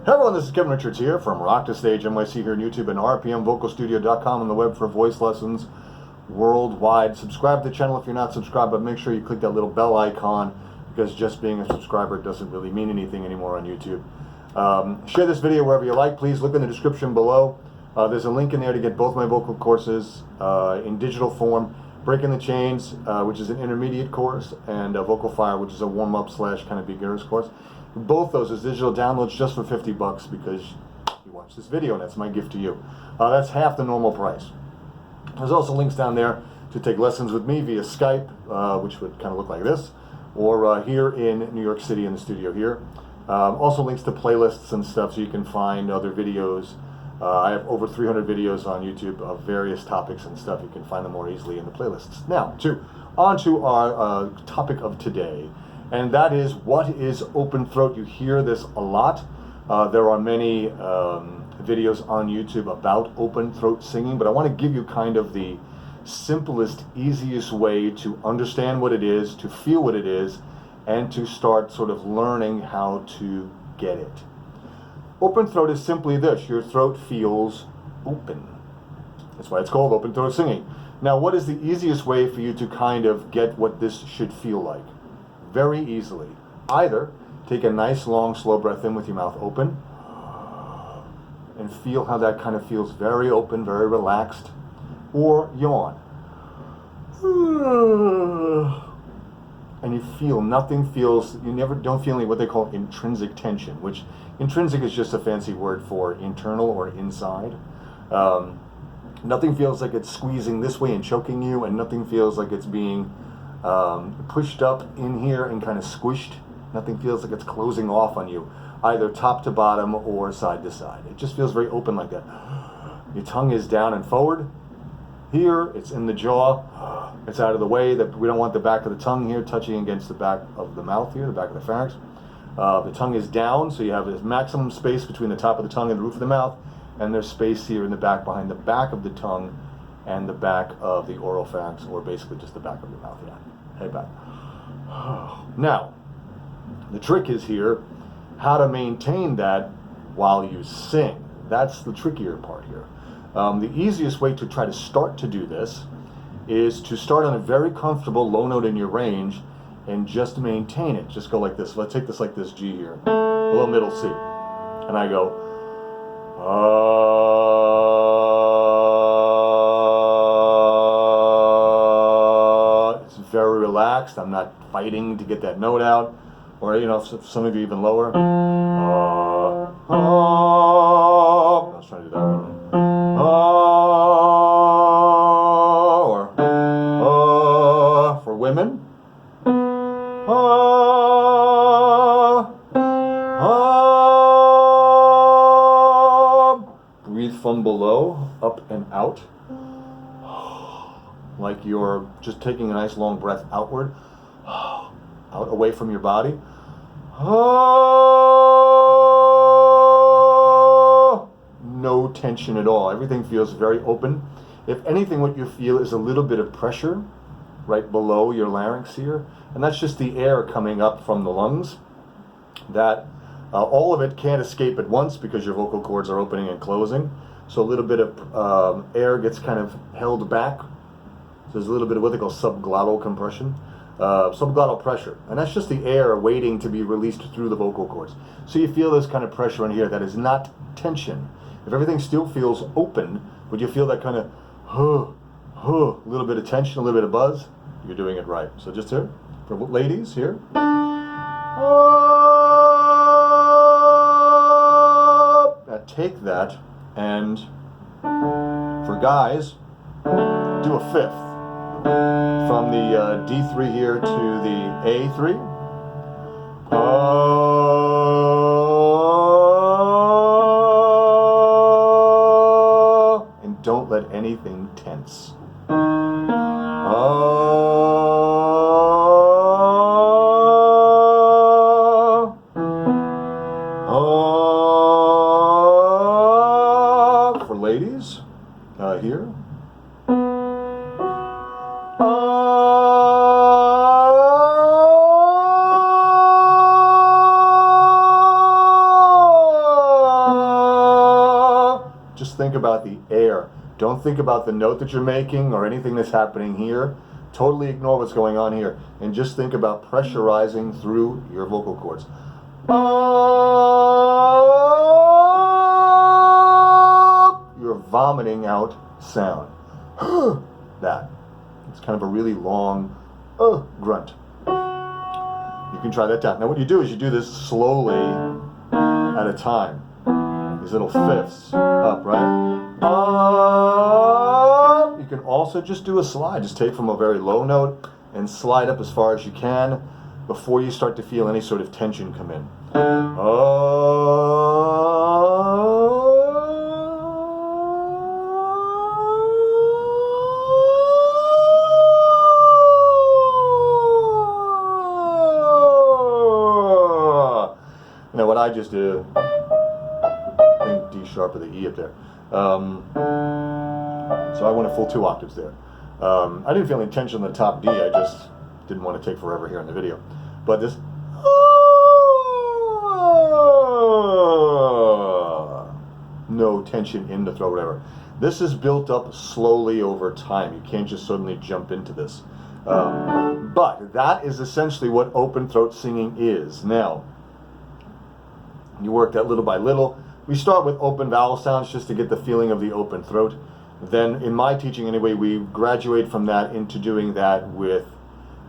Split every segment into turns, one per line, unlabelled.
Hey everyone, this is Kevin Richards here from Rock to Stage NYC here on YouTube and rpmvocalstudio.com on the web for voice lessons worldwide. Subscribe to the channel if you're not subscribed, but make sure you click that little bell icon because just being a subscriber doesn't really mean anything anymore on YouTube. Share this video wherever you like. Please look in the description below. There's a link in there to get both my vocal courses in digital form. Breaking the Chains, which is an intermediate course, and Vocal Fire, which is a warm-up / kind of beginner's course. Both those as digital downloads just for $50 because you watch this video and that's my gift to you. That's half the normal price. There's also links down there to take lessons with me via Skype, which would kind of look like this, or here in New York City in the studio here. Also links to playlists and stuff so you can find other videos. I have over 300 videos on YouTube of various topics and stuff. You can find them more easily in the playlists. Now, on to our topic of today. And that is, what is open throat? You hear this a lot. There are many videos on YouTube about open throat singing, but I want to give you kind of the simplest, easiest way to understand what it is, to feel what it is, and to start sort of learning how to get it. Open throat is simply this: your throat feels open. That's why it's called open throat singing. Now, what is the easiest way for you to kind of get what this should feel like? Very easily. Either take a nice long slow breath in with your mouth open and feel how that kind of feels very open, very relaxed, or yawn. And you feel nothing feels, you never don't feel any what they call intrinsic tension, which intrinsic is just a fancy word for internal or inside. Nothing feels like it's squeezing this way and choking you, and nothing feels like it's being pushed up in here and kind of squished. Nothing feels like it's closing off on you, either top to bottom or side to side. It just feels very open like that. Your tongue is down and forward. Here, it's in the jaw. It's out of the way. That we don't want the back of the tongue here touching against the back of the mouth here, the back of the pharynx. The tongue is down, so you have this maximum space between the top of the tongue and the roof of the mouth, and there's space here in the back behind the back of the tongue and the back of the oral pharynx, or basically just the back of your mouth. Yeah, head back. Now, the trick is here how to maintain that while you sing. That's the trickier part here. The easiest way to try to start to do this is to start on a very comfortable low note in your range and just maintain it. Just go like this. Let's take this like this G here, below middle C, and I go. It's very relaxed. I'm not fighting to get that note out, or some of you even lower. I was trying to do that one. Or for women. Breathe from below, up and out, like you're just taking a nice long breath outward, out away from your body. No tension at all. Everything feels very open. If anything, what you feel is a little bit of pressure right below your larynx here, and that's just the air coming up from the lungs. That all of it can't escape at once because your vocal cords are opening and closing. So a little bit of air gets kind of held back. So there's a little bit of what they call subglottal compression, subglottal pressure. And that's just the air waiting to be released through the vocal cords. So you feel this kind of pressure in here that is not tension. If everything still feels open, would you feel that kind of a little bit of tension, a little bit of buzz? You're doing it right. So just here, for ladies, here. Now take that, and for guys, do a fifth. From the D3 here to the A3. And don't let anything tense. For ladies, here. think about the air. Don't think about the note that you're making or anything that's happening here. Totally ignore what's going on here, and just think about pressurizing through your vocal cords. You're vomiting out sound. That. It's kind of a really long grunt. You can try that down. Now what you do is you do this slowly at a time. These little fifths up, right? You can also just do a slide. Just take from a very low note and slide up as far as you can before you start to feel any sort of tension come in. Now what I just did, I think D sharp or the E up there. So I went a full 2 octaves there. I didn't feel any tension on the top D, I just didn't want to take forever here in the video. But this, no tension in the throat, whatever. This is built up slowly over time. You can't just suddenly jump into this. But that is essentially what open throat singing is. Now, you work that little by little. We start with open vowel sounds just to get the feeling of the open throat. Then, in my teaching anyway, we graduate from that into doing that with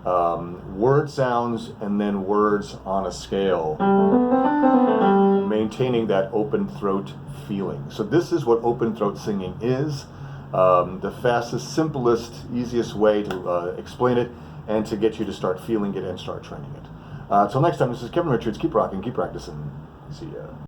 word sounds and then words on a scale, maintaining that open throat feeling. So this is what open throat singing is. The fastest, simplest, easiest way to explain it and to get you to start feeling it and start training it. Till next time, this is Kevin Richards. Keep rocking, keep practicing. See ya.